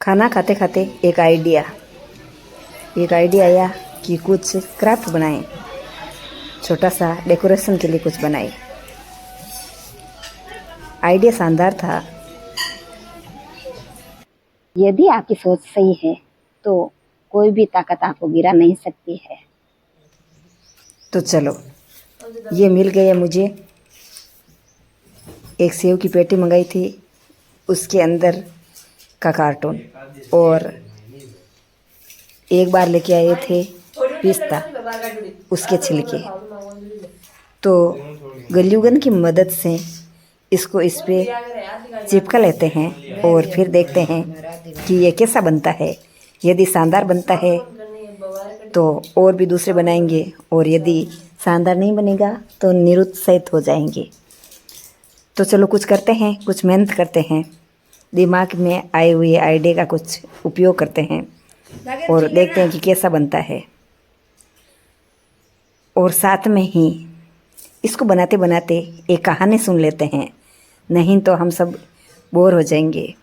खाना खाते खाते एक आइडिया आया कि कुछ क्राफ्ट बनाएं, छोटा सा डेकोरेशन के लिए कुछ बनाएं। आइडिया शानदार था। यदि आपकी सोच सही है तो कोई भी ताकत आपको गिरा नहीं सकती है। तो चलो, ये मिल गया मुझे। एक सेव की पेटी मंगाई थी, उसके अंदर का कार्टून, और एक बार लेके आए थे पिस्ता, उसके छिलके। तो ग्लूगन की मदद से इसको इस पे चिपका लेते हैं और फिर देखते हैं कि ये कैसा बनता है। यदि शानदार बनता है तो और भी दूसरे बनाएंगे, और यदि शानदार नहीं बनेगा तो निरुत्साहित हो जाएंगे। तो चलो कुछ करते हैं, कुछ मेहनत करते हैं, दिमाग में आए हुए आइडिया का कुछ उपयोग करते हैं और देखते हैं कि कैसा बनता है। और साथ में ही इसको बनाते बनाते एक कहानी सुन लेते हैं, नहीं तो हम सब बोर हो जाएंगे।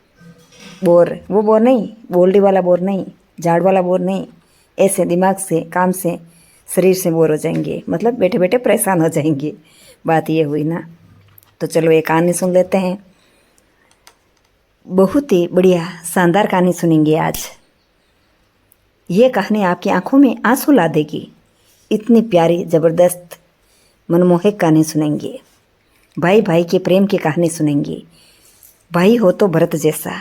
वो बोर नहीं, बोल्डी वाला बोर नहीं, झाड़ वाला बोर नहीं, ऐसे दिमाग से, काम से, शरीर से बोर हो जाएंगे, मतलब बैठे बैठे परेशान हो जाएंगे। बात ये हुई ना। तो चलो एक कहानी सुन लेते हैं। बहुत ही बढ़िया शानदार कहानी सुनेंगे आज। ये कहानी आपकी आंखों में आंसू ला देगी। इतनी प्यारी, ज़बरदस्त, मनमोहक कहानी सुनेंगे। भाई भाई के प्रेम की कहानी सुनेंगे। भाई हो तो भरत जैसा।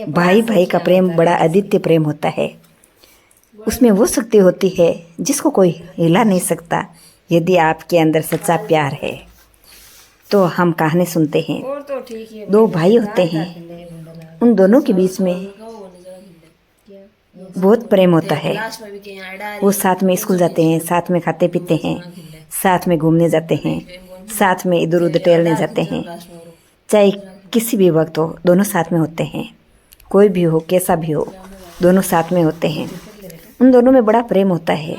भाई भाई का प्रेम बड़ा अद्वितीय प्रेम होता है। उसमें वो शक्ति होती है जिसको कोई हिला नहीं सकता। यदि आपके अंदर सच्चा प्यार है तो हम कहानी सुनते हैं। दो भाई होते हैं, उन दोनों के बीच में बहुत प्रेम होता है। वो साथ में स्कूल जाते हैं, साथ में खाते पीते हैं, साथ में घूमने जाते हैं, साथ में इधर उधर टहलने जाते हैं। चाहे किसी भी वक्त हो, दोनों साथ में होते हैं। कोई भी हो, कैसा भी हो, दोनों साथ में होते हैं। उन दोनों में बड़ा प्रेम होता है।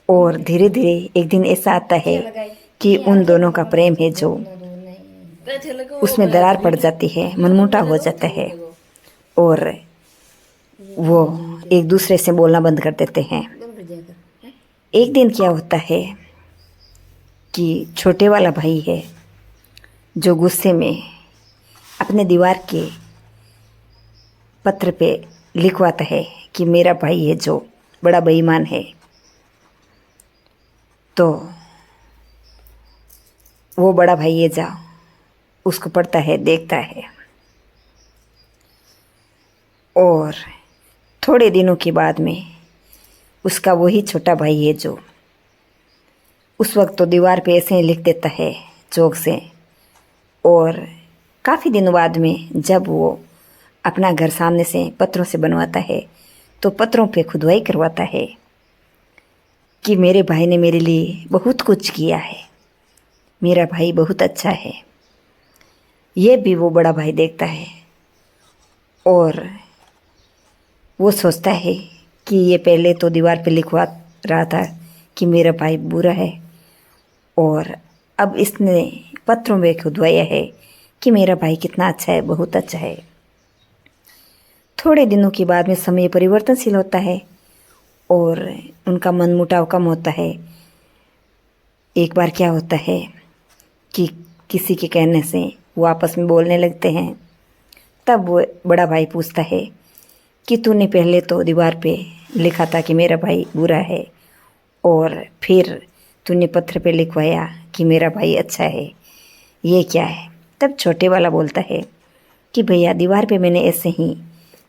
और धीरे धीरे एक दिन ऐसा आता है कि उन दोनों का प्रेम है जो उसमें दरार पड़ जाती है, मनमुटाव हो जाता है, और वो एक दूसरे से बोलना बंद कर देते हैं। एक दिन क्या होता है कि छोटे वाला भाई है जो गुस्से में अपने दीवार के पत्र पे लिखवाता है कि मेरा भाई है जो बड़ा बेईमान है। तो वो बड़ा भाई है जा उसको पढ़ता है, देखता है, और थोड़े दिनों के बाद में उसका वही छोटा भाई है जो उस वक्त तो दीवार पे ऐसे ही लिख देता है चौक से। और काफ़ी दिनों बाद में जब वो अपना घर सामने से पत्थरों से बनवाता है तो पत्थरों पे खुदवाई करवाता है कि मेरे भाई ने मेरे लिए बहुत कुछ किया है, मेरा भाई बहुत अच्छा है। ये भी वो बड़ा भाई देखता है और वो सोचता है कि ये पहले तो दीवार पे लिखवा रहा था कि मेरा भाई बुरा है, और अब इसने पत्रों में खुदवाया है कि मेरा भाई कितना अच्छा है, बहुत अच्छा है। थोड़े दिनों के बाद में समय परिवर्तनशील होता है और उनका मनमुटाव कम होता है। एक बार क्या होता है कि किसी के कहने से वो आपस में बोलने लगते हैं। तब वो बड़ा भाई पूछता है कि तूने पहले तो दीवार पे लिखा था कि मेरा भाई बुरा है, और फिर तूने पत्थर पे लिखवाया कि मेरा भाई अच्छा है, ये क्या है? तब छोटे वाला बोलता है कि भैया दीवार पे मैंने ऐसे ही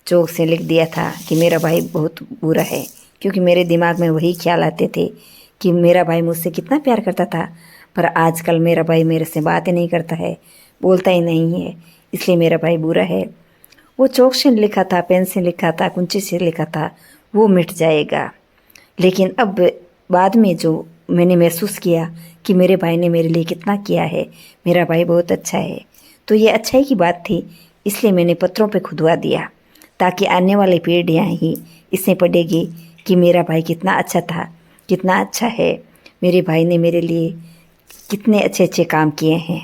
चौक से लिख दिया था कि मेरा भाई बहुत बुरा है, क्योंकि मेरे दिमाग में वही ख्याल आते थे कि मेरा भाई मुझसे कितना प्यार करता था, पर आजकल मेरा भाई मेरे से बात ही नहीं करता है, बोलता ही नहीं है, इसलिए मेरा भाई बुरा है। वो चौक से लिखा था, पेन से लिखा था, कुंची से लिखा था, वो मिट जाएगा। लेकिन अब बाद में जो मैंने महसूस किया कि मेरे भाई ने मेरे लिए कितना किया है, मेरा भाई बहुत अच्छा है, तो ये अच्छाई की बात थी, इसलिए मैंने पत्रों पे खुदवा दिया ताकि आने वाली पीढ़ियाँ ही इससे पढ़ेगी कि मेरा भाई कितना अच्छा था, कितना अच्छा है, मेरे भाई ने मेरे लिए कितने अच्छे अच्छे काम किए हैं।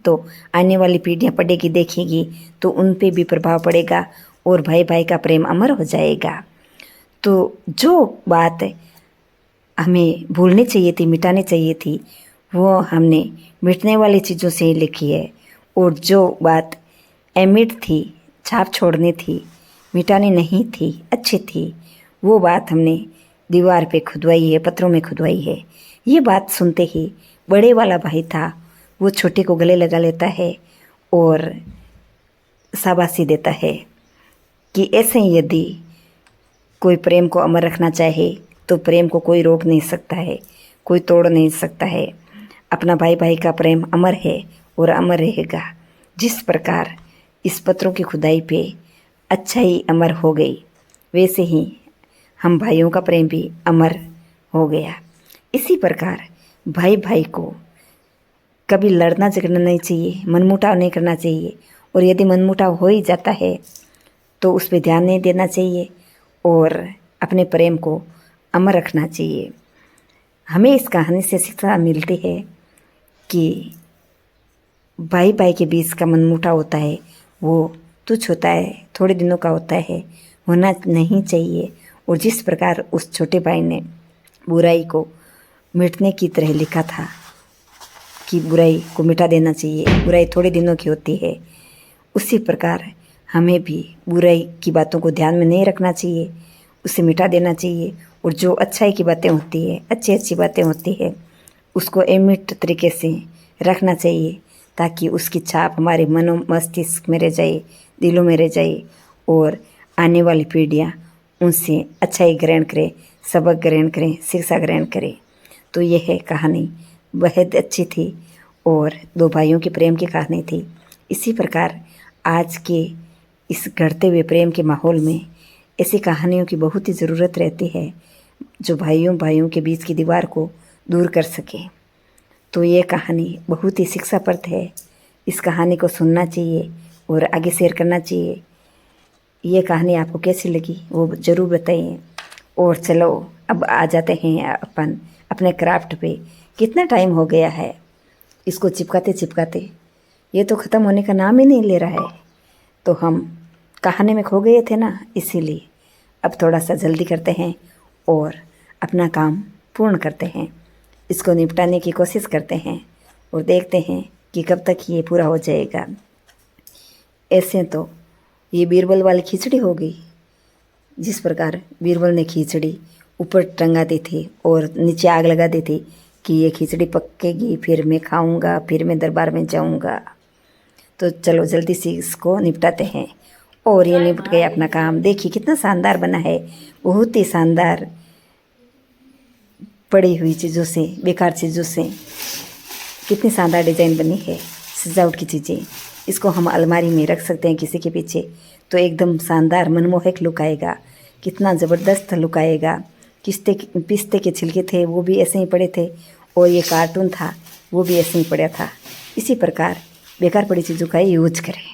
तो आने वाली पीढ़ियाँ पढ़ेगी, देखेगी, तो उन पे भी प्रभाव पड़ेगा और भाई भाई का प्रेम अमर हो जाएगा। तो जो बात हमें भूलनी चाहिए थी, मिटानी चाहिए थी, वो हमने मिटने वाली चीज़ों से ही लिखी है। और जो बात अमिट थी, छाप छोड़नी थी, मिटानी नहीं थी, अच्छी थी, वो बात हमने दीवार पे खुदवाई है, पत्रों में खुदवाई है। ये बात सुनते ही बड़े वाला भाई था, वो छोटे को गले लगा लेता है और शाबाशी देता है कि ऐसे ही यदि कोई प्रेम को अमर रखना चाहे तो प्रेम को कोई रोक नहीं सकता है, कोई तोड़ नहीं सकता है। अपना भाई भाई का प्रेम अमर है और अमर रहेगा। जिस प्रकार इस पत्रों की खुदाई पे अच्छाई अमर हो गई, वैसे ही हम भाइयों का प्रेम भी अमर हो गया। इसी प्रकार भाई भाई को कभी लड़ना झगड़ना नहीं चाहिए, मनमुटाव नहीं करना चाहिए। और यदि मनमुटाव हो ही जाता है तो उस पर ध्यान नहीं देना चाहिए और अपने प्रेम को अमर रखना चाहिए। हमें इस कहानी से शिक्षा मिलती है कि भाई भाई के बीच का मनमुटाव होता है, वो तुच्छ होता है, थोड़े दिनों का होता है, होना नहीं चाहिए। और जिस प्रकार उस छोटे भाई ने बुराई को मिटने की तरह लिखा था कि बुराई को मिटा देना चाहिए, बुराई थोड़े दिनों की होती है, उसी प्रकार हमें भी बुराई की बातों को ध्यान में नहीं रखना चाहिए, उसे मिटा देना चाहिए। और जो अच्छाई की बातें होती है, अच्छी अच्छी बातें होती है, उसको अमिट तरीके से रखना चाहिए ताकि उसकी छाप हमारे मनो मस्तिष्क में रह जाए, दिलों में रह जाए और आने वाली पीढ़ियाँ उनसे अच्छाई ग्रहण करें, सबक ग्रहण करें, शिक्षा ग्रहण करें। तो यह कहानी बेहद अच्छी थी और दो भाइयों के प्रेम की कहानी थी। इसी प्रकार आज के इस घटते हुए प्रेम के माहौल में ऐसी कहानियों की बहुत ही ज़रूरत रहती है जो भाइयों के बीच की दीवार को दूर कर सके। तो ये कहानी बहुत ही शिक्षाप्रद है। इस कहानी को सुनना चाहिए और आगे शेयर करना चाहिए। ये कहानी आपको कैसी लगी वो ज़रूर बताइए। और चलो अब आ जाते हैं अपन अपने क्राफ्ट पे। कितना टाइम हो गया है इसको चिपकाते चिपकाते, ये तो ख़त्म होने का नाम ही नहीं ले रहा है। तो हम कहानी में खो गए थे ना, इसीलिए अब थोड़ा सा जल्दी करते हैं और अपना काम पूर्ण करते हैं, इसको निपटाने की कोशिश करते हैं और देखते हैं कि कब तक ये पूरा हो जाएगा। ऐसे तो ये बीरबल वाली खिचड़ी हो गई। जिस प्रकार बीरबल ने खिचड़ी ऊपर टंगा दी थी और नीचे आग लगा दी थी कि ये खिचड़ी पकेगी, फिर मैं खाऊंगा, फिर मैं दरबार में जाऊंगा। तो चलो जल्दी से इसको निपटाते हैं। और ये निपट गया अपना काम। देखिए कितना शानदार बना है, बहुत ही शानदार। पड़ी हुई चीज़ों से, बेकार चीज़ों से कितनी शानदार डिज़ाइन बनी है, सजावट की चीज़ें। इसको हम अलमारी में रख सकते हैं किसी के पीछे, तो एकदम शानदार मनमोहक लुक आएगा, कितना ज़बरदस्त लुक आएगा। पिस्ते के छिलके थे वो भी ऐसे ही पड़े थे और ये कार्टून था वो भी ऐसे ही पड़ा था। इसी प्रकार बेकार पड़ी चीज़ों का यूज करें।